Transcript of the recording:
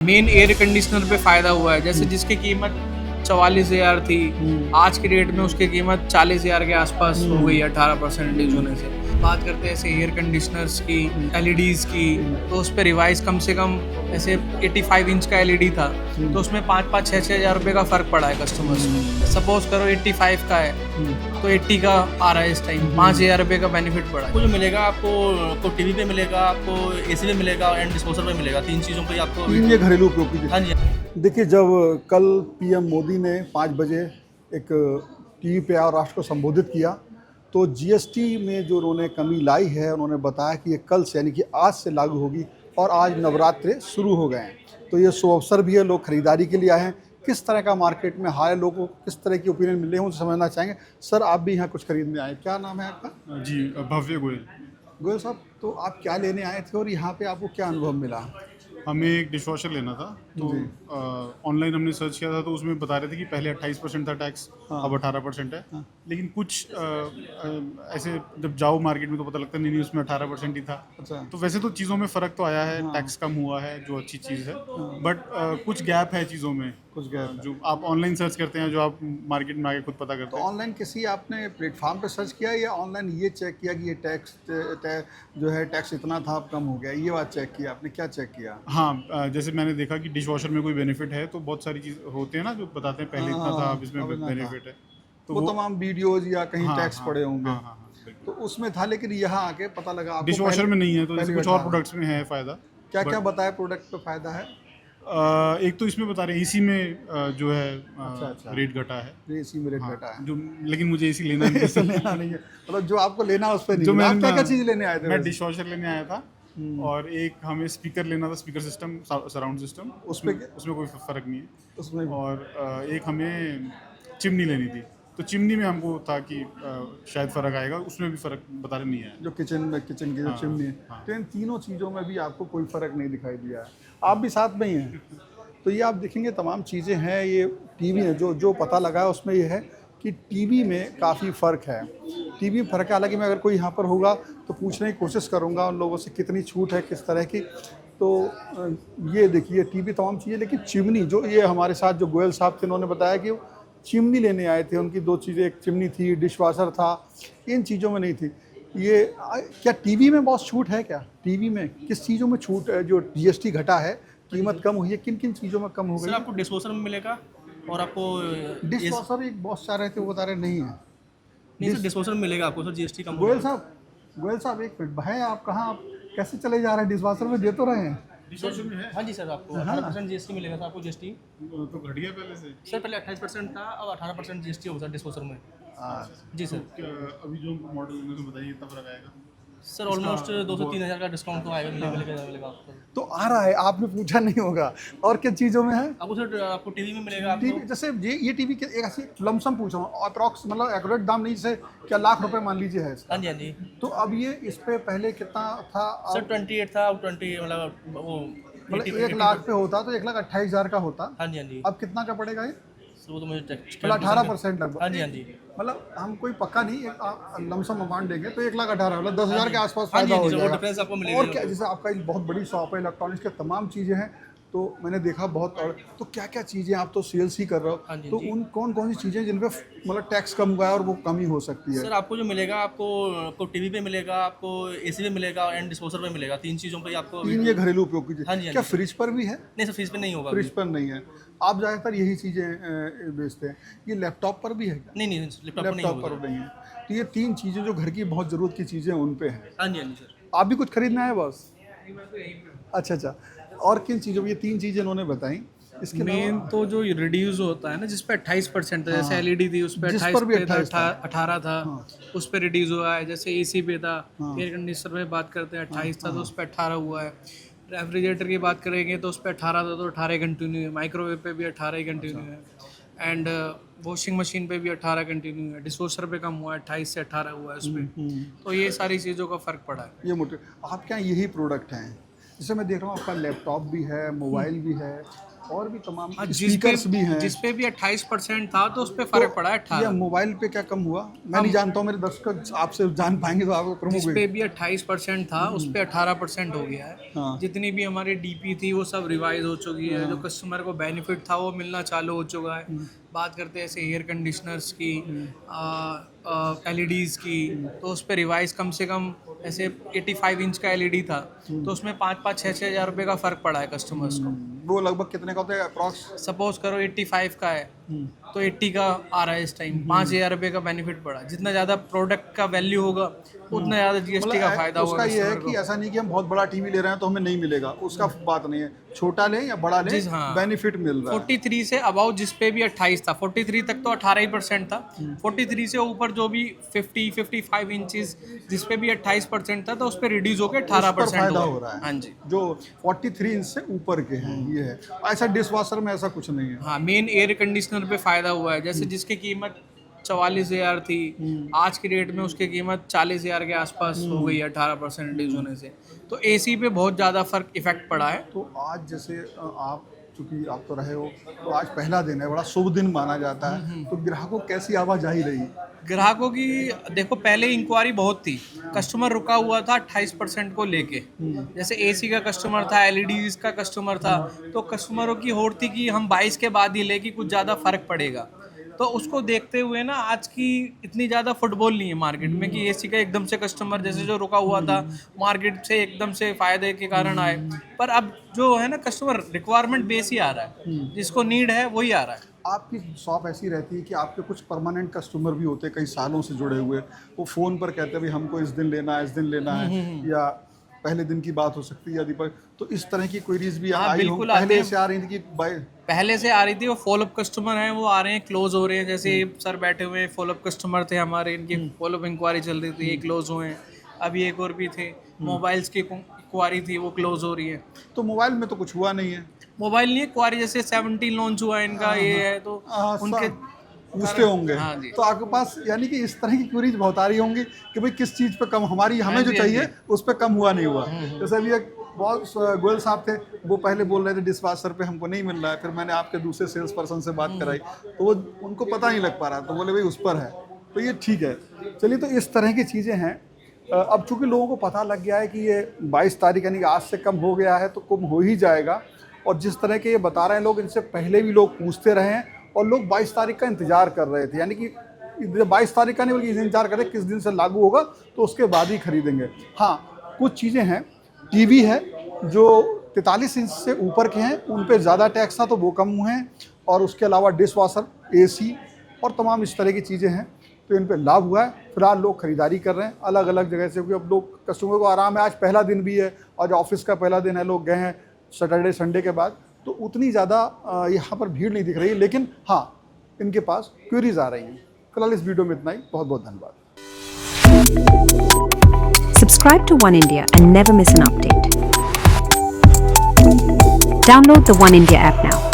Main air conditioner पे फायदा हुआ है। जैसे जिसकी कीमत 44,000 थी, आज की डेट में उसकी कीमत 40,000 के आसपास हो गई है 18% रिलीज होने से। बात करते हैं ऐसे एयर कंडीशनर्स की, एलईडीज की, तो उस पर रिवाइज कम से कम ऐसे 85 इंच का एलईडी था, तो उसमें 5-6 हज़ार रुपये का फ़र्क पड़ा है कस्टमर्स को। सपोज करो 85 का है तो 80 का आ रहा है इस टाइम, 5,000 रुपये का बेनिफिट पड़ा है। आपको जो मिलेगा आपको टीवी पे मिलेगा, आपको एसी पे मिलेगा एंड डिस्पोजल पे मिलेगा। तीन चीज़ों पे आपको ये घरेलू उपयोग की। हाँ जी। देखिए, जब कल पीएम मोदी ने 5 बजे एक टीवी पे और राष्ट्र को संबोधित किया तो जीएसटी में जो उन्होंने कमी लाई है, उन्होंने बताया कि ये कल से यानी कि आज से लागू होगी और आज नवरात्रे शुरू हो गए हैं। तो ये शुभ अवसर भी है, लोग खरीदारी के लिए आए हैं। किस तरह का मार्केट में हाल है, लोगों को किस तरह की ओपिनियन मिल रही है, उनसे समझना चाहेंगे। सर, आप भी यहाँ कुछ खरीदने आए, क्या नाम है आपका? जी, भव्य गोयल। गोयल साहब, तो आप क्या लेने आए थे और यहाँ पे आपको क्या अनुभव मिला? हमें एक डिशवॉशर लेना था, तो ऑनलाइन हमने सर्च किया था, तो उसमें बता रहे थे कि पहले 28% था टैक्स, अब 18% है। लेकिन कुछ ऐसे जब जाओ मार्केट में तो पता लगता नहीं उसमें 18% ही था। अच्छा। तो वैसे तो चीज़ों में फ़र्क तो आया है, टैक्स कम हुआ है, जो अच्छी चीज़ है, बट कुछ गैप है चीज़ों में। कुछ गैप है। जो आप ऑनलाइन सर्च करते हैं, जो आप मार्केट में आके खुद पता करते तो हैं। ऑनलाइन किसी आपने प्लेटफॉर्म पे सर्च किया या ऑनलाइन ये चेक किया कि ये टैक्स जो है टैक्स इतना था अब कम हो गया, ये बात चेक किया आपने? क्या चेक किया? हाँ, जैसे मैंने देखा कि डिश वॉशर में कोई बेनिफिट है, तो बहुत सारी चीज़ होते हैं ना जो बताते हैं पहले इतना था, अब इसमें अब इतना था। बेनिफिट है, तो वो तमाम वीडियोज या कहीं हाँ, टैक्स हाँ, पड़े होंगे। हाँ, हाँ, हाँ, बिल्कुल। तो उसमें था, लेकिन यहाँ आके पता लगा आपको डिश वॉशर में नहीं है, तो जैसे पहली कुछ और बार प्रोडक्ट्स में है फ़ायदा। क्या क्या बताया प्रोडक्ट पे फायदा है? एक तो इसमें बता रहे हैं एसी में जो है अच्छा। रेट घटा है। ये इसी में रेट हाँ, घटा है। जो लेकिन मुझे एसी लेना नहीं ऐसा लेना नहीं है, मतलब जो आपको लेना है उस पर नहीं जो मिला। आप मैंने क्या क्या चीज़ लेने आए थे मैं वैसे? डिश वॉशर लेने आया था, और एक हमें स्पीकर लेना था, स्पीकर सिस्टम, सराउंड सिस्टम। उसमें कोई फ़र्क नहीं है। उसमें और एक हमें चिमनी लेनी थी, तो चिमनी में हमको था कि शायद फ़र्क आएगा, उसमें भी फ़र्क बता रहे नहीं आया। जो किचन की जो हाँ, चिमनी है, हाँ। तो इन तीनों चीज़ों में भी आपको कोई फ़र्क नहीं दिखाई दिया है। आप भी साथ में ही हैं, तो ये आप देखेंगे तमाम चीज़ें हैं। ये टीवी है, जो पता लगा है उसमें ये है कि टीवी में काफ़ी फ़र्क है। टीवी में फ़र्क है, हालांकि मैं अगर कोई यहाँ पर होगा तो पूछने की कोशिश करूँगा उन लोगों से कितनी छूट है, किस तरह की। तो ये देखिए टीवी तमाम चीज़ें, लेकिन चिमनी जो ये हमारे साथ जो गोयल साहब थे, उन्होंने बताया कि वो चिमनी लेने आए थे। उनकी दो चीज़ें, एक चिमनी थी, डिश वॉशर था, इन चीज़ों में नहीं थी। ये क्या टीवी में बहुत छूट है? क्या टीवी में किस चीज़ों में छूट है? जो जीएसटी घटा है, कीमत कम हुई है, किन किन चीज़ों में कम हो सर गई? आपको डिस्पोजल में मिलेगा और आपको डिश वॉशर एक बहुत चाह रहे थे, वो बता रहे नहीं है। नहीं सर, डिस्पोजल में मिलेगा आपको सर, जीएसटी कम गोयल होगा। साहब एक मिनट है, आप कहाँ, आप कैसे चले जा रहे हैं? डिश वॉशर में दे तो रहे हैं। डिश वॉशर में है हाँ जी सर, आपको 18% जीएसटी मिलेगा था आपको जीएसटी। तो घट गया पहले से। सर पहले 28% था, अब 18% जीएसटी होगा सर डिस्पोजल में। जी सर। अभी जो मॉडल उन्होंने बताइए इतना फ़र्क आएगा। सर ऑलमोस्ट 2 से 3 हज़ार का डिस्काउंट तो आएगा, मिलेगा आपको। तो आ रहा है, आपने पूछा नहीं होगा। और किन चीज़ों में है? आपको सर आपको टीवी में मिलेगा आपको। टीवी जैसे ये टीवी के एक ऐसी लमसम पूछा हूँ, अप्रॉक्स मतलब एक्यूरेट दाम नहीं, जैसे क्या लाख रुपए मान लीजिए है इसका। हाँ जी हाँ जी। तो अब ये इस पे पहले कितना था? सर 28 था, अब 20 मतलब वो मतलब 1 लाख पे होता तो 1,28,000 का होता। हाँ जी हाँ जी। अब कितना का पड़ेगा ये? सर वो तो मुझे मतलब 18% लगभग। हाँ जी हाँ जी। मतलब हम कोई पक्का नहीं, एक लमसम अमाउंट देंगे तो 1,18,000 मतलब 10,000 के आसपास हाँ जी, फायदा हाँ हो जी, वो जाएगा। डिफरेंस आपको मिलेगा और ही क्या, होगा। जैसे आपका एक बहुत बड़ी शॉप है, इलेक्ट्रॉनिक्स के तमाम चीज़ें हैं, तो मैंने देखा बहुत। और तो क्या क्या चीज़ें, आप तो सेल्स ही कर रहे हाँ हो, जी, तो जी। उन कौन कौन सी चीज़ें जिन पे मतलब टैक्स कम हुआ है और वो कमी हो सकती है? सर आपको जो मिलेगा आपको टीवी पे मिलेगा, आपको एसी पे मिलेगा एंड डिस्पोजल पे मिलेगा। तीन चीज़ों पे आपको। तीन ये घरेलू उपयोग की हाँ जी, चीज़। हाँ क्या जी। फ्रिज पर भी है? नहीं सर, फीस पे नहीं होगा फ्रिज अभी। पर नहीं है। आप ज़्यादातर यही चीज़ें बेचते हैं। ये लैपटॉप पर भी है क्या? नहीं नहीं, लैपटॉप पे नहीं लैपटॉप होगा। पर नहीं है। तो ये तीन चीज़ें जो घर की बहुत ज़रूरत की चीज़ें उन पे हैं। हाँ जी हाँ जी सर। आप भी कुछ खरीदना है बॉस? अच्छा। और किन चीज़ों, ये तीन चीज़ें उन्होंने बताई, इसके मेन तो जो रिड्यूस होता है ना, जिस पे 28% था, जैसे एलईडी थी उस पे जिस 28 पर भी पे था, 28 था। 18 था, उस पे रिड्यूस हुआ है। जैसे एसी पे था, एयर कंडीशनर में बात करते हैं 28 था तो उस पे 18 हुआ है। रेफ्रिजरेटर की बात करेंगे तो उस पे 18 था तो 18 कंटिन्यू है। माइक्रोवेव पे भी 18 कंटिन्यू है। एंड वॉशिंग मशीन पे भी 18 कंटिन्यू है। डिशवॉशर पे कम हुआ है, 28 से 18 हुआ है उसमें। तो ये सारी चीज़ों का फ़र्क पड़ा है। ये मोटे आपके यहाँ यही प्रोडक्ट हैं? जैसे मैं देख रहा हूँ आपका लैपटॉप भी है, मोबाइल भी है, और भी तमाम हाँ, स्पीकर्स भी हैं। जिसपे भी 28% था तो उस पे फर्क पड़ा है ये 18। मोबाइल पे क्या कम हुआ मैं नहीं जानता हूँ, मेरे दर्शक आपसे जान पाएंगे तो आपको प्रमुख जिसपे भी 28% था उस पे 18% हो गया है। हाँ। जितनी भी हमारी डीपी थी वो सब रिवाइज हो चुकी है। जो कस्टमर को बेनिफिट था वो मिलना चालू हो चुका है। बात करते हैं ऐसे एयर कंडीशनर्स की, एलईडीज़ की, तो उस पर रिवाइज कम से कम ऐसे 85 इंच का एलईडी था तो उसमें 5-6 हज़ार रुपये का फ़र्क पड़ा है कस्टमर्स को। वो लगभग कितने का होता है अप्रॉक्स? सपोज करो 85 का है तो 80 का आ रहा है इस टाइम। 5,000 रुपये का बेनिफिट पड़ा। जितना ज़्यादा प्रोडक्ट का वैल्यू होगा उतना ज़्यादा जीएसटी का फायदा होगा। उसका ये है कि ऐसा नहीं कि हम बहुत बड़ा टीवी ले रहे हैं तो हमें नहीं मिलेगा, उसका बात नहीं है। छोटा लें या बड़ा लें, हाँ। बेनिफिट मिल रहा है। 43 से अबाउट जिस पे भी 28 था, 43 तक तो 18% था। 43 से ऊपर जो भी 50-55 इंचेस जिस पे भी 28% था तो उस पे रिड्यूस होकर 18% फायदा हो रहा है। हाँ जी, जो 43 इंच से ऊपर के हैं ये है। ऐसा डिश वॉशर में ऐसा कुछ नहीं है। हाँ, मेन एयर कंडीशनर पे फायदा हुआ है। जैसे जिसकी कीमत 44,000 थी, आज की डेट में उसकी कीमत 40,000 के आसपास हो गई है 18% रिड्यूस होने से। तो एसी पे बहुत ज़्यादा फर्क इफेक्ट पड़ा है। तो आज जैसे आप चूंकि आप तो रहे हो तो आज पहला दिन है, बड़ा शुभ दिन माना जाता है, तो ग्राहकों कैसी आवाजाही रही? ग्राहकों की देखो पहले इंक्वायरी बहुत थी, कस्टमर रुका हुआ था 28% को लेके। जैसे एसी का कस्टमर था, एलईडीज का कस्टमर था, तो कस्टमरों की होड़ थी कि हम 22 के बाद ही लेके कुछ ज़्यादा फर्क पड़ेगा। तो उसको देखते हुए ना आज की इतनी ज़्यादा फुटबॉल नहीं है मार्केट में कि एसी का एकदम से कस्टमर जैसे जो रुका हुआ था मार्केट से एकदम से फायदे के कारण आए। पर अब जो है ना कस्टमर रिक्वायरमेंट बेस ही आ रहा है, जिसको नीड है वही आ रहा है। आपकी शॉप ऐसी रहती है कि आपके कुछ परमानेंट कस्टमर भी होते हैं, कई सालों से जुड़े हुए, वो फ़ोन पर कहते हैं भाई हमको इस दिन लेना है, इस दिन लेना है, या पहले दिन की बात हो सकती है या दीपक, तो इस तरह की क्वेरीज भी हाँ, आई हो? बिल्कुल पहले से आ रही थी कि पहले से आ रही थी। वो फॉलोअप कस्टमर हैं, वो आ रहे हैं, क्लोज हो रहे हैं। जैसे सर बैठे हुए हैं, फॉलोअप कस्टमर थे हमारे, इनकी फॉलोअप इंक्वायरी चल रही थी, ये क्लोज हुए हैं। अभी एक और भी थे, मोबाइल्स की इंक्वायरी थी, वो क्लोज हो रही है। तो मोबाइल में तो कुछ हुआ नहीं है। मोबाइल नहीं इंक्वायरी, जैसे 17 लॉन्च हुआ इनका, ये है तो उनके पूछते होंगे। हाँ जी। तो आपके पास यानी कि इस तरह की क्वेरीज बहुत आ रही होंगी कि भाई किस चीज़ पे कम, हमें हाँ जो जी, चाहिए हाँ उस पे कम हुआ नहीं हुआ। जैसे अभी एक बहुत गोयल साहब थे, वो पहले बोल रहे थे डिश वॉशर पे हमको नहीं मिल रहा है, फिर मैंने आपके दूसरे सेल्स पर्सन से बात कराई तो वो उनको पता नहीं लग पा रहा, तो बोले भाई उस पर है, तो ये ठीक है। चलिए, तो इस तरह की चीज़ें हैं। अब चूंकि लोगों को पता लग गया है कि ये 22 तारीख यानी कि आज से कम हो गया है, तो कम हो ही जाएगा। और जिस तरह के ये बता रहे हैं लोग, इनसे पहले भी लोग पूछते रहे हैं और लोग 22 तारीख का इंतज़ार कर रहे थे, यानी कि 22 तारीख का नहीं बल्कि इंतजार कर रहे किस दिन से लागू होगा तो उसके बाद ही खरीदेंगे। हाँ, कुछ चीज़ें हैं, टीवी है जो 43 इंच से ऊपर के हैं उन पे ज़्यादा टैक्स था तो वो कम हुए हैं, और उसके अलावा डिश वॉशर, एसी और तमाम इस तरह की चीज़ें हैं तो इन पे लाभ हुआ है। फिलहाल लोग खरीदारी कर रहे हैं अलग अलग जगह से, क्योंकि अब लोग कस्टमर को आराम है, आज पहला दिन भी है और ऑफिस का पहला दिन है, लोग गए हैं सैटरडे संडे के बाद, तो उतनी ज़्यादा यहाँ पर भीड़ नहीं दिख रही है। लेकिन हाँ, इनके पास क्वेरीज आ रही हैं। फिलहाल इस वीडियो में इतना ही, बहुत बहुत धन्यवाद। Subscribe to One India and never miss an update. Download the One India app now.